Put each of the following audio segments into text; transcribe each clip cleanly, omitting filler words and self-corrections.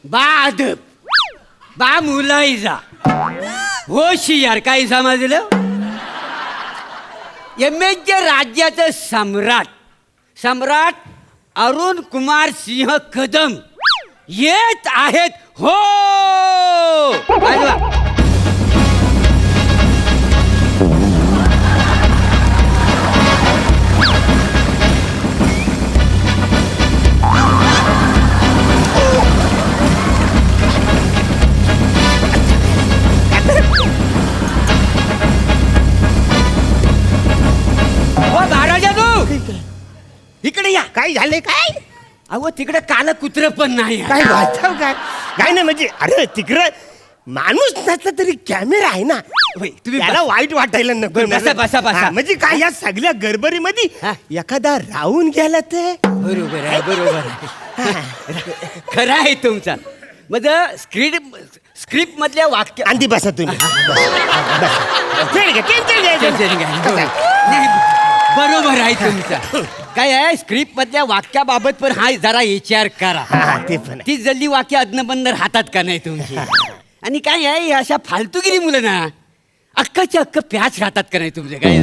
बा अदब, बा मुलायजा, होशियार काही समजलं. एमएचे राज्याचं सम्राट अरुण कुमार सिंह कदम येत आहेत. हो वाजवा. इकडे या. काय झाले काय? अहो तिकडे काल कुत्र पण नाही. काय वाचव काय काय नाही म्हणजे अरे तिकडं माणूस नसला तरी कॅमेरा आहे ना. तुम्ही त्याला वाईट वाटायला नको. बसा, बसा, बसा. हा, म्हणजे काय या सगळ्या गडबडीमध्ये हा. एखादा राहून गेला ते. बरोबर आहे, बरोबर आहे. खरं आहे तुमचा. म्हणजे स्क्रिप्ट मधल्या वाक्य अंधी बसा तुम्ही. बरोबर आहे तुमचा. काय आहे स्क्रिप्ट मधल्या वाक्याबाबत पण हा जरा विचार करा. ते पण आहे. ती जल्ली वाक्य अदनबंद राहतात का नाही तुमची. आणि काय आहे अशा फालतूगिरी मुलं ना अक्काच्या अक्क प्याच राहतात का नाही तुमचे. काय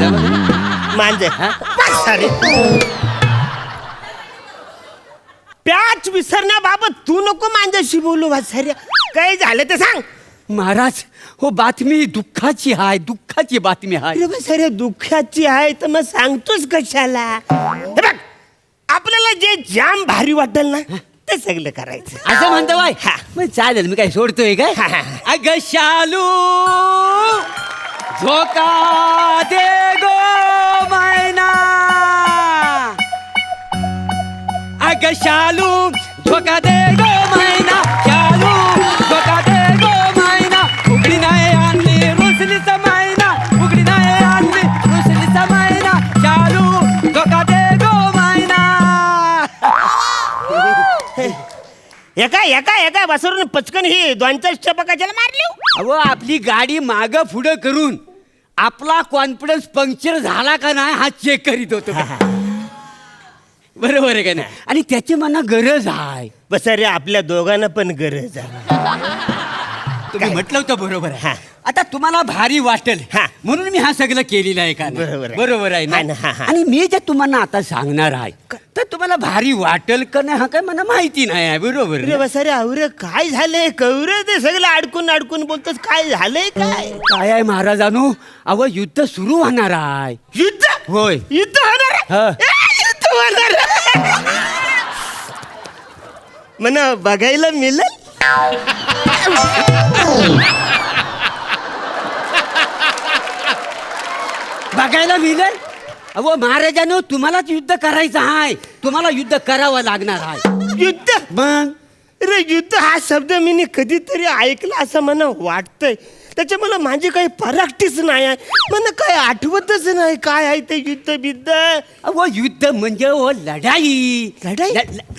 मांजर सारे प्याच विसरण्याबाबत तू नको मांजाशी बोलू वासाऱ्या. काय झालं ते सांग. महाराज हो बातमी दुःखाची आहे, दुःखाची बातमी आहे. सर दुःखाची आहे तर मग सांगतोस कशाला. हे बघ आपल्याला जे जाम भारी वाटेल ना ते सगळं करायचं असं म्हणतो बाय. हा. मग चालेल मी काय सोडतोय काय. हा, हा. अग शालू झोका दे गो मैना, अग शालू झोका दे गो मैना, शालू झोका दे गो मैना, उघडी नाही आणली रुसलीचा मैना, उघडी नाही आणली रुसलीचा मैना, शालू झोका दे गो मैना. एका बसवरून पचकन ही दोनच्या चपकाच्याला मारली. अहो आपली गाडी माग पुढं करून आपला कॉन्फिडन्स पंक्चर झाला का नाही हा चेक करीत होतो. बरोबर आहे का नाही. आणि त्याची मला गरज आहे. बस रे आपल्या दोघांना पण गरज आहे. तुम्ही म्हटलं होतं बरोबर आहे. हा. आता तुम्हाला भारी वाटेल हा. म्हणून मी हा सगळं केलेलं आहे का नाही? बरोबर आहे. बरोबर आहे हा ना. ना, हा, हा. आणि मी जे तुम्हाला आता सांगणार आहे तर तुम्हाला भारी वाटेल का नाही हा काय मला माहिती नाही आहे. बरोबर अरे ना? बस रे अवरे काय झालंय कौर ते सगळं अडकून बोलतोस. काय झालंय काय काय आहे महाराजांनो अहो युद्ध सुरू होणार आहे. युद्ध. होय. युद्ध होणार हा. युद्ध होणार म्हणा बघायला मिळेल. बघायला मिळेल. अहो महाराजांनो तुम्हालाच युद्ध करायचं आहे. तुम्हाला युद्ध करावं लागणार आहे. युद्ध. मग अरे युद्ध हा शब्द मी कधीतरी ऐकला असं मला वाटतंय. त्याच्या मला माझी काही प्रॅक्टिस नाही आहे. मला काय आठवतच नाही काय आहे ते युद्ध बिद्ध. अहो युद्ध म्हणजे ओ लढाई. लढाई?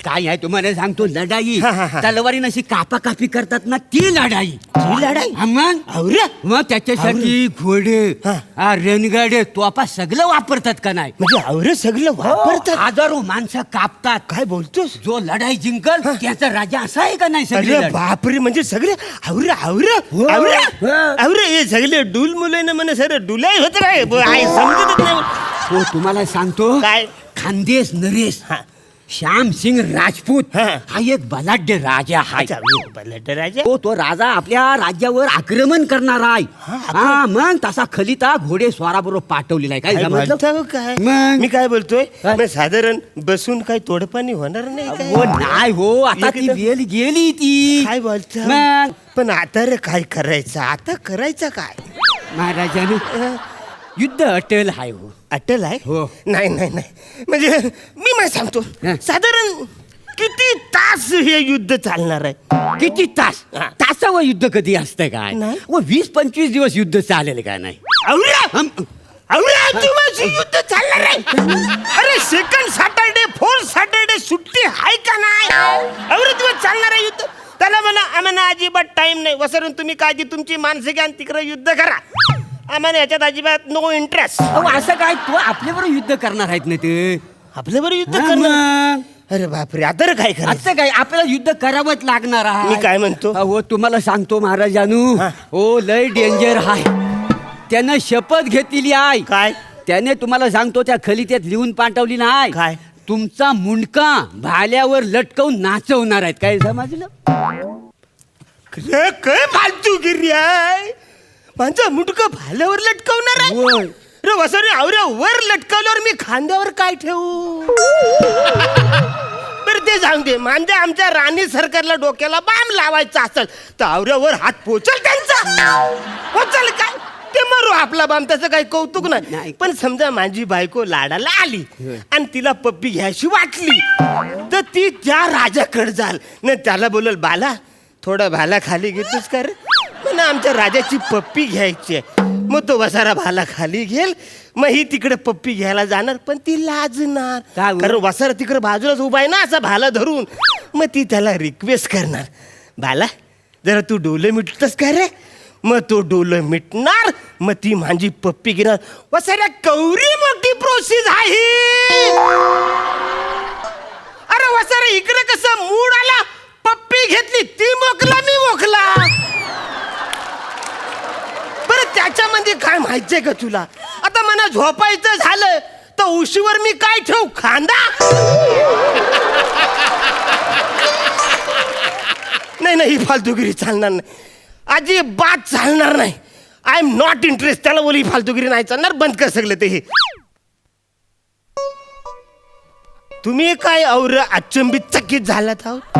काय आहे तुम्हाला सांगतो लढाई. हा, हा, हा. तलवारीनं अशी कापाकापी करतात ना ती लढाई. ती लढाई? हा, मग अवरे मग त्याच्यासाठी घोडे हा. रणगाडे तोफा सगळं वापरतात का नाही. म्हणजे अवरे सगळं वापरतात. हजारो माणसं कापतात. काय बोलतोस. जो लढाई जिंकल त्याचा राजा असा आहे का नाही. सगळी अरे लढाई. बापरे म्हणजे सगळे अवरे अवरे हो. अवरे हा. अवरे हे सगळे डुल मुलं म्हणे सर डुलाई होत राय समजतच नाही. हो तुम्हाला सांगतो काय? खानदेश नरेश हा. श्याम सिंग राजपूत हा. हा एक बलाढ्य राजा आहे. अच्छा, बलाढ्य राजा. तो राजा आपल्या राज्यावर आक्रमण करणार आहे. हा मग तसा खलिता घोडे स्वाराबरोबर पाठवलेला आहे. काय काय समजलं. बोलतो काय मग? मी काय बोलतोय काय? मग साधारण बसून काही तोडपाणी होणार नाही काय? हो नाही हो आता ती एकदम- वेळ गेली ती. काय बोलतो मग पण आता रे काय करायचं आता करायचं काय. महाराजांनी युद्ध अटल आहे हो. अटल आहे. हो. नाही नाही नाही म्हणजे मी मला सांगतो हा. साधारण किती तास हे युद्ध चालणार आहे. किती तास. हा. तासावर युद्ध कधी असतं काय. नाही. व 20-25 दिवस युद्ध चालेल का नाही. अवऱ्या हं- अवऱ्या तुम्हाला युद्ध चालणार आहे. अरे सेकंड सॅटरडे फोर्थ सॅटरडे सुट्टी आहे का नाही. अवरे दिवस चालणार आहे युद्ध. त्याला म्हणा आम्हाला अजिबात टाइम नाही. वसरून तुम्ही काळजी तुमची माणसं घ्या तिकडे युद्ध करा. आम्हाला याच्यात अजिबात नो इंटरेस्ट. अहो, असं काय तो आपल्याबरोबर युद्ध करणार आहेत ना ते. आपल्याबरोबर युद्ध हा, करणार. मग. अरे बापरे, आता काय करायचं? आता काय आपल्याला युद्ध करावंच लागणार आहे. मी काय म्हणतो? हो तुम्हाला सांगतो महाराजानू, हा. हो लय डेंजर आहे. त्यानं शपथ घेतलेली आहे. काय? त्याने तुम्हाला सांगतो त्या खलित्यात लिहून पाठवली नाही. काय? तुमचा मुंडका भाल्यावर लटकवून नाचवणार आहेत. काय समजलं? काय फालतूगिरी आहे? माझं मुंडकं भाल्यावर लटकवणार आहे? होय. रे वसरे, आवऱ्या वर लटकवल्यावर मी खांद्यावर काय ठेवू? बरं ते जाऊन दे. म्हणजे आमच्या राणी सरकारला डोक्याला बाम लावायचा असेल तर आवऱ्यावर हात पोचल त्यांचा. पोचल काय ते मरू आपला बाम, त्याचं काही कौतुक नाही. नाही. पण समजा माझी बायको लाडाला आली आणि तिला पप्पी घ्यायची वाटली तर ती त्या राजाकडे जाल न त्याला बोलल, बाला थोडा भाला खाली घेतोस का रे? म्हणा आमच्या राजाची पप्पी घ्यायची आहे. मग तो वसारा भाला खाली घेल, मग ही तिकडे पप्पी घ्यायला जाणार, पण ती लाजणार. का हो? कारण वसारा तिकडे बाजूलाच उभा आहे ना असा भाला धरून. मग ती त्याला रिक्वेस्ट करणार, बाला जरा तू डोलं मिटतस का रे? मग तो डोलं मिटणार, मग ती माझी पप्पी घेणार. वसाऱ्या कवरी मोठी प्रोसेस आहे. अरे वसारा इकडे कसं मूड आला, पप्पी घेतली ती मोकला मी मोकला. बरं त्याच्यामध्ये काय माहितीये का तुला? आता मला झोपायचं झालं तर उशीवर मी काय ठेवू? खांदा? नाही नाही, ही फालतूगिरी चालणार नाही, अजिबात चालणार नाही. I am not interest. त्याला बोल ही फालतूगिरी नाही चालणार, बंद कर सगळं ते. हे तुम्ही काय और अचंबित चकित झालात आहोत?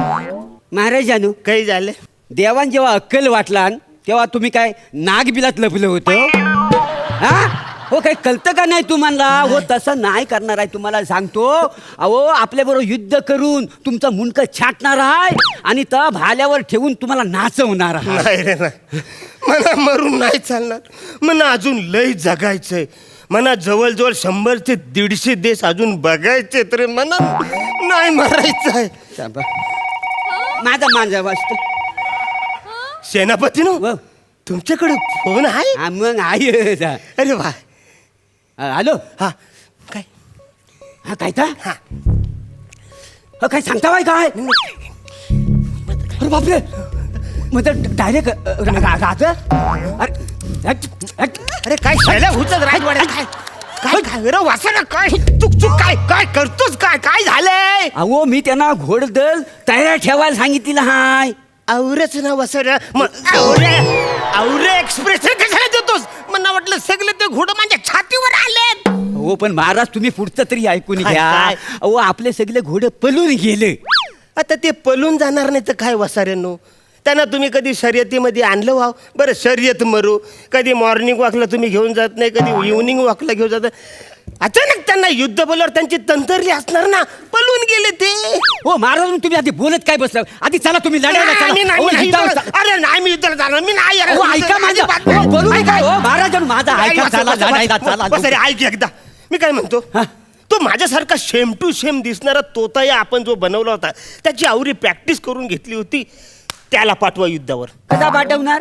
महाराजानू, काही झालं? देवान जेव्हा अक्कल वाटला तेव्हा तुम्ही काय नागबिलात लपलं होतं? हा हो, काही कळतं का नाही तुम्हाला? हो तसं नाही करणार आहे, तुम्हाला सांगतो. अहो आपल्याबरोबर युद्ध करून तुमचं मुंडकं छाटणार आहे आणि त्या भाल्यावर ठेवून तुम्हाला नाचवणार आहे. नाही रे नाही, मला मरून नाही चालणार. मला अजून लय जगायचंय. मला जवळजवळ 100 ते 150 देश अजून बघायचे तरी मला नाही मरायचं आहे. शाबा. माझा माझा वाचतो. सेनापती नो, व. तुमच्याकडे फोन आहे? हा, मग आहे. अरे वा. हॅलो. हा काय? हा काय तर? हा काय सांगता बाय काय? अरे बापरे, मग डायरेक्ट राहत. अरे काय शैल्या हुचत राजवाड्यात? काय काय काय अरे वासना, काय चुक चुक काय काय करतोस? काय काय झालंय? अहो मी त्यांना घोडदल तयार ठेवायला सांगितलेलं हाय. आवरेच ना वसऱ्या. मग आवरे आवरे एक्सप्रेशन कशाला देतोस? मला वाटलं सगळे ते घोडं माझ्या छातीवर आले. हो पण महाराज तुम्ही पुढचं तरी ऐकून काय, घ्या. काय? अहो आपले सगळे घोडे पळून गेले. आता ते पळून जाणार नाही तर काय वसाऱ्यांनो? त्यांना तुम्ही कधी शर्यतीमध्ये आणलं व्हाव? बरं शर्यत मरू, कधी मॉर्निंग वॉकला तुम्ही घेऊन जात नाही, कधी इव्हनिंग वॉकला घेऊन जात. अचानक त्यांना युद्ध बोलल्यावर त्यांची तंतरली असणार ना, पळून गेले ते. हो महाराज तुम्ही आधी बोलत काय बसला? आधी चला तुम्ही लढायला नाही, चला. मी नाही, अहो, मी नाही युद्धावर युद्धाला- अरे नाही मी युद्धाला जाणार. मी नाही यार. अहो, ऐका माझं. अजिबात- अहो, बोलू नका. ऐका. हो, महाराजांनो, माझा नाही, ऐका. वसरे, चला, वसरे, लढायला वसरे, चला. वसरे, ऐक एकदा. मी काय म्हणतो, हा. तो माझ्यासारखा शेम टू शेम दिसणारा तोताया आपण जो बनवला होता, त्याची आवरी प्रॅक्टिस करून घेतली होती, त्याला पाठवा युद्धावर. कसा पाठवणार?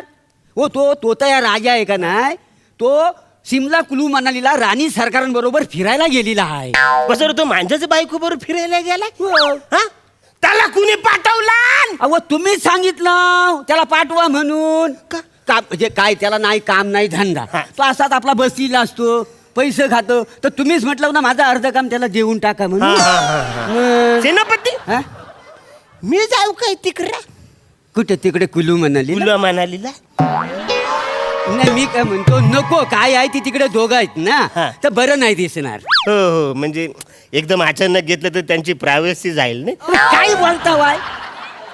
हो तो तोता या राजा आहे का नाही, तो सिमला कुलू मनालीला राणी सरकारांबरोबर फिरायला गेलेला आहे. बसर तो माझ्याच बायको बरोबर फिरायला गेला. हो. हा त्याला कुणी पाठवला? अहो तुम्हीच सांगितलं त्याला पाठवा म्हणून. का? म्हणजे काय त्याला नाही काम नाही धंदा, हा. तो असाच आपला बसलेला असतो, पैसे खातो. तर तुम्हीच म्हटलं ना माझं अर्ध काम त्याला देऊन टाका म्हणून. मग- सेनापती हा? मी जाऊ काय तिकडे? कुठे तिकडे कुलू म्हणाली ना? कुलू मनालीला? नाही मी काय म्हणतो नको, काय आहे ती तिकडे दोघं आहेत ना, हा. तर बरं नाही दिसणार. हो हो, म्हणजे एकदम अचानक घेतलं तर त्यांची प्रायव्हसी जाईल ना. काय बोलता वाय?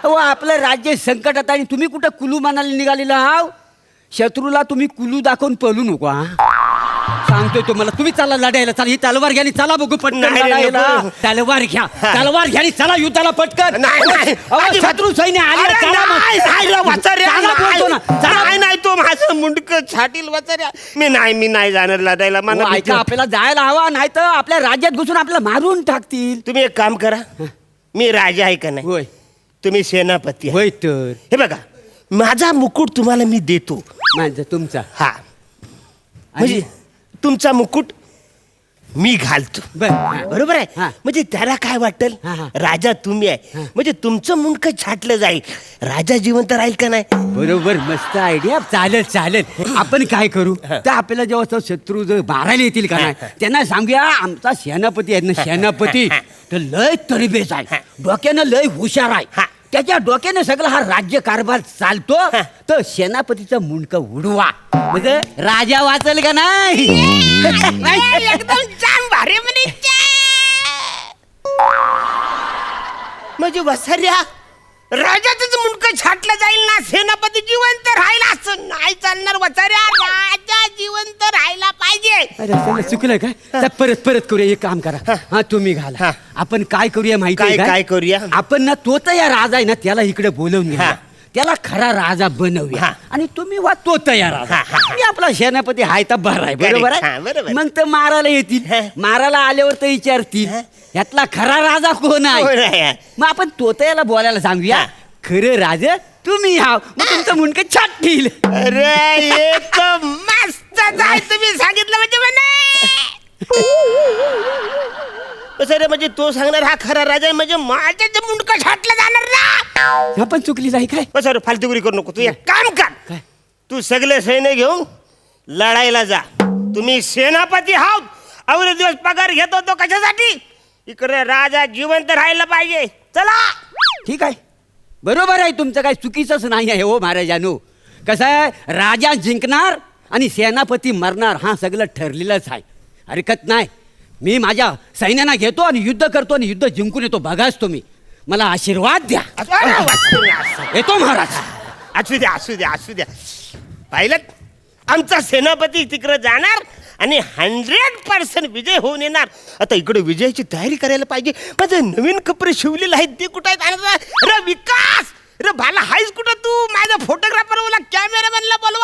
अहो आपलं राज्य संकटात आणि तुम्ही कुठं कुलू मनाली निघालेला हाव? शत्रूला तुम्ही कुलू दाखवून पळू नको. हा सांगतोय तुम्हाला, तुम्ही चला लढायला. चला ही तलवार घ्या आणि चला बघू पटकन नाही, लढायला. नको. तलवार घ्या, हा. तलवार घ्या आणि चला युद्धाला पटकन. नाही, नाही. अहो, शत्रू सैन्य आले. अरे चला मग. नाही, नाही रे, वाचाऱ्या, चला बोलतो ना. नाही. चला. नाही नाही, तो माझं मुंडकं छाटील वाचाऱ्या. मी नाही जाणार लढायला. मला अहो, भीती ऐका, वाटते. आपल्याला जायला हवा, नाही तर आपल्या राज्यात घुसून आपल्याला मारून टाकतील. तुम्ही एक काम करा, मी राजा आहे का नाही, होय तुम्ही सेनापती आहे. होय तर हे बघा, माझा मुकुट तुम्हाला मी देतो. माझं तुमचा हा म्हणजे तुमचा मुकुट मी घालतो बर बरोबर हा. आहे म्हणजे त्याला काय वाटेल हा, हा. राजा तुम्ही आहे म्हणजे तुमचं मुंडकं छाटलं जाईल राजा जिवंत राहील का नाही बरोबर मस्त आयडिया चालेल चालेल आपण काय करू तर आपल्याला जेव्हा तो शत्रू जर मारायला येतील का नाही त्यांना सांगूया आमचा सेनापती आहे ना सेनापती तर लय तरबेज आहे डोक्यानं लय हुशार आहे त्याच्या डोक्याने सगळा हा राज्य कारभार चालतो तर सेनापतीचं मुंडकं उडवा म्हणजे राजा वाचल का नाही एकदम छान भारी म्हणजे वसाऱ्या राजाच मुंडकं छाटलं जाईल ना सेनापती जिवंत राहिला असं नाही चालणार वसाऱ्या राजा जिवंत राहायला पाहिजे अरे चला, चुकलं काय तर परत परत करूया एक काम करा हा तुम्ही घाला आपण काय करूया माहिती आहे काय काय करूया आपण ना तो तयार राजा आहे ना त्याला इकडे बोलवून घ्या हा. त्याला खरा राजा बनवूया हा. आणि तुम्ही वा तो तयार राजा मी आपला सेनापती हाय तर बरा आहे बरोबर हा, आहे बरोबर. मग तर मारायला येतील मारायला आल्यावर तर विचारतील यातला खरा राजा कोण कोण आहे आहे? मग आपण तोतयाला बोलायला सांगूया हा. खरं राजा तुम्ही हाव मग तुमचं मुंडकं छाटतील अरे एक मस्त आहे तुम्ही सांगितलं म्हणजे रे म्हणजे तो सांगणार हा खरा राजा आहे म्हणजे माझ्याच मुंडकं छाटलं जाणार ना आपण चुकली जाई काय सर फालतुगिरी करू नको तू एक काम कर काय? तू सगळे सैन्य घेऊन लढायला जा तुम्ही सेनापती आहात अवरे दिवस पगार घेत होतो कशासाठी इकडे राजा जिवंत राहायला पाहिजे चला ठीक आहे बरोबर आहे तुमचं काही चुकीचंच नाही आहे हो महाराजांनो कसं आहे राजा जिंकणार आणि सेनापती मरणार हा सगळं ठरलेलंच आहे हरकत नाही मी माझ्या सैन्यांना घेतो आणि युद्ध करतो आणि युद्ध जिंकून येतो बघाच तुम्ही मला आशीर्वाद द्या येतो महाराज असू द्या असू द्या असू द्या पाहिलं आमचा सेनापती तिकडे जाणार आणि 100% विजय होऊन येणार आता इकडे विजयाची तयारी करायला पाहिजे माझे नवीन कपडे शिवलेले आहेत ते कुठे आहेत रे विकास रे भाला हायस कुठं तू माझा फोटोग्राफर मला कॅमेरामॅनला बोलव